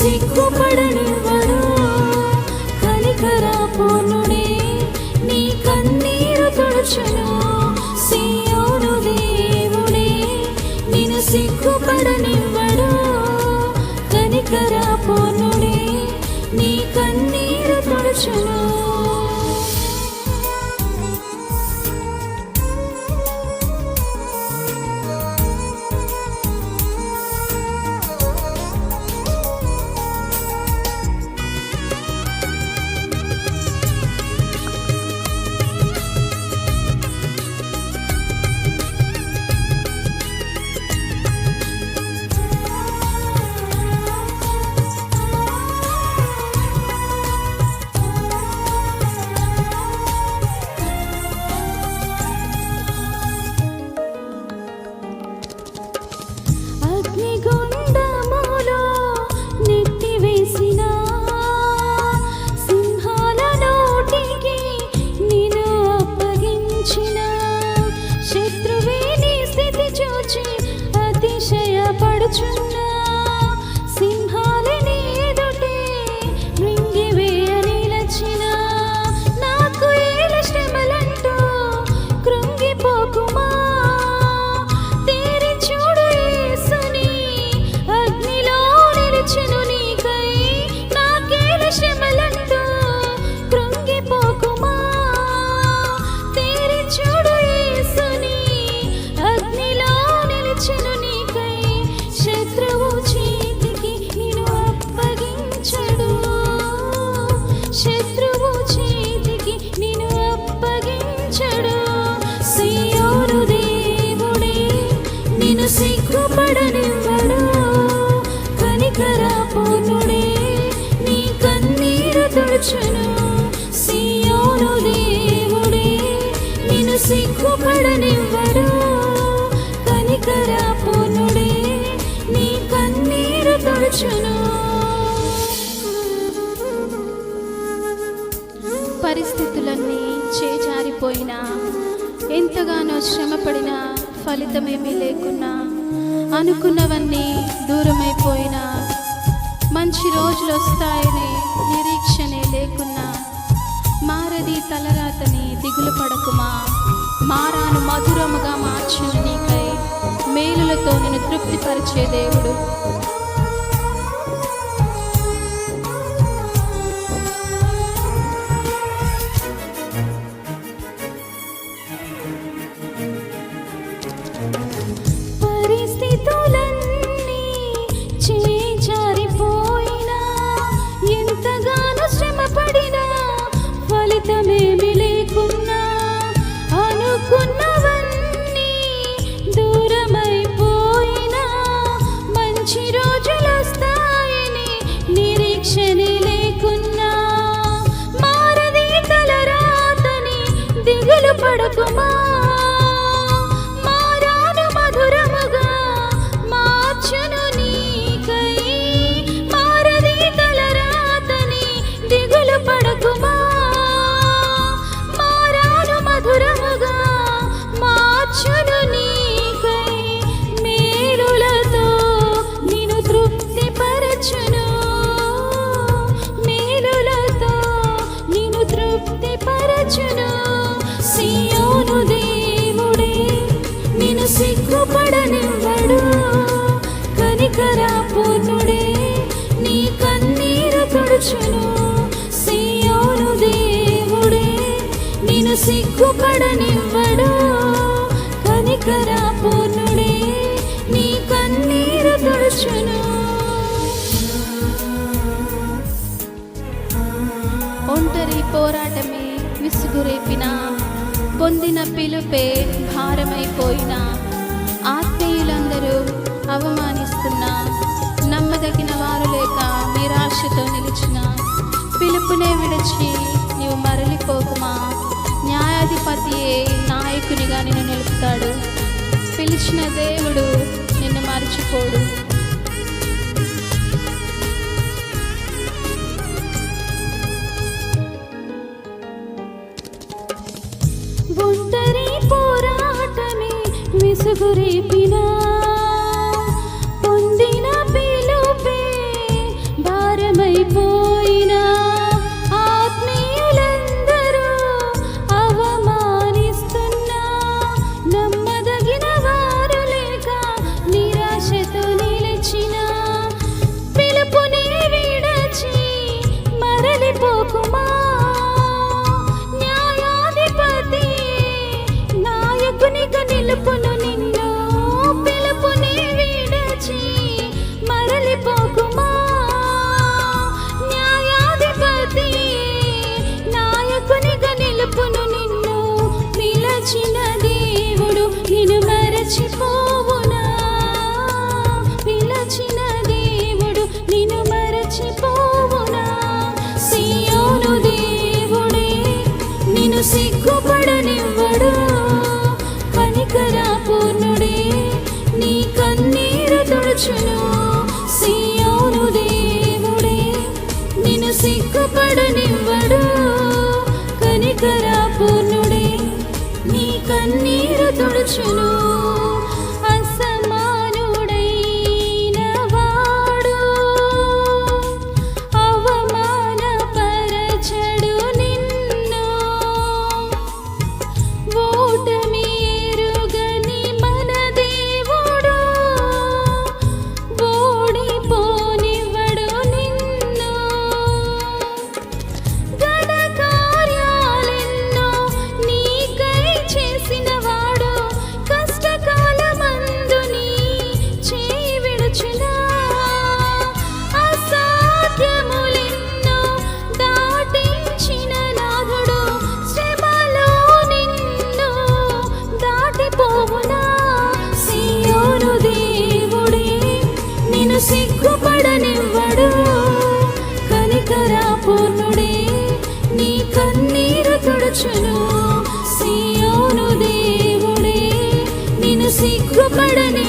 సిగ్గుపడనివ్వడు. కనికరా పూర్ణుడే నీ కన్నీరు తుడుచును. సియోను దేవుడే నిన్ను సిగ్గుపడనివ్వడు. కనికరా పూర్ణుడే నీ కన్నీరు తుడుచును. అగ్నిగుండములో నెట్టివేసిన సింహాల నోటికి నిన్ను అప్పగించిన శత్రువే నీ స్థితి చూచి అతిశయపడుచున్నా. సింహాలని ఎదుటే మృంగివేయ నిలచిన నాకు ఏల శ్రమలంటూ కృంగిపోకుమా. సిగ్గుపడనివ్వడు. కనికరా పూర్ణుడే నీ కన్నీరు తుడుచును. సియోను దేవుడే నిన్ను సిగ్గుపడనివ్వడు. కనికరా పూర్ణుడే నీ కన్నీరు తుడుచును. పరిస్థితులన్నీ చేజారిపోయినా, ఎంతగానో శ్రమపడినా ఫలితమేమీ లేకున్నా, అనుకున్నవన్నీ దూరమైపోయినా, మంచి రోజులు వస్తాయనే నిరీక్షణే లేకున్నా, మారది తలరాతని దిగులు పడకుమా. మారాను మధురముగా మార్చిన నీకై మేలులతో నిన్ను తృప్తిపరిచే దేవుడు. పరిస్థితులన్నీ చేజారిపోయినా, ఎంతగానో శ్రమపడినా, ఫలితమేమీ లేకున్నా, అనుకున్నవన్నీ దూరమైపోయినా, మంచి రోజులు వస్తాయని నిరీక్షణే లేకున్నా, మారది తలరాతని దిగులు పడకుమా. సియోను దేవుడే నిన్ను సిగ్గుపడనివ్వడు. కనికరా పూర్ణుడే నీ కన్నీరు తుడుచును. సియోను దేవుడే నిన్ను సిగ్గుపడనివ్వడు. కనికరా పూర్ణుడే నీ కన్నీరు తుడుచును. ఒంటరి పోరాటమే విసుగురేపినా, పొందిన పిలుపే భారమైపోయినా, ఆత్మీయులందరూ అవమానిస్తున్నా, నమ్మదగిన వారు లేక నిరాశతో నిలిచిన పిలుపునే విడిచి నీవు మరలిపోకుమా. న్యాయాధిపతియే నాయకునిగా నిన్ను నిలుపుతాడు. పిలిచిన దేవుడు నిన్ను మర్చిపోడు. ఒంటరి పోరాటమే విసుగురేపినా, పొందిన పిలుపే విడుచును. అసమానుడైన వాడు అవమానపరచడు నిన్ను. ఓటమి ఎరుగని మన దేవుడు ఓడిపోనివ్వడు నిన్ను. ఘన కార్యాలెన్నో నీకై చేసినవాడు కష్టకాలమందు నీ చేయి విడుచునా. అసాధ్యములెన్నో దాటించిన నాథుడు శ్రమలో నిన్ను దాటిపోవునా. సీయోను దేవుడే నిన్ను సిగ్గుపడనివ్వడు. కనికరపూర్ణుడే నీ కన్నీరు తుడుచును. సీయోను దేవుడే నిన్ను సిగ్గుపడని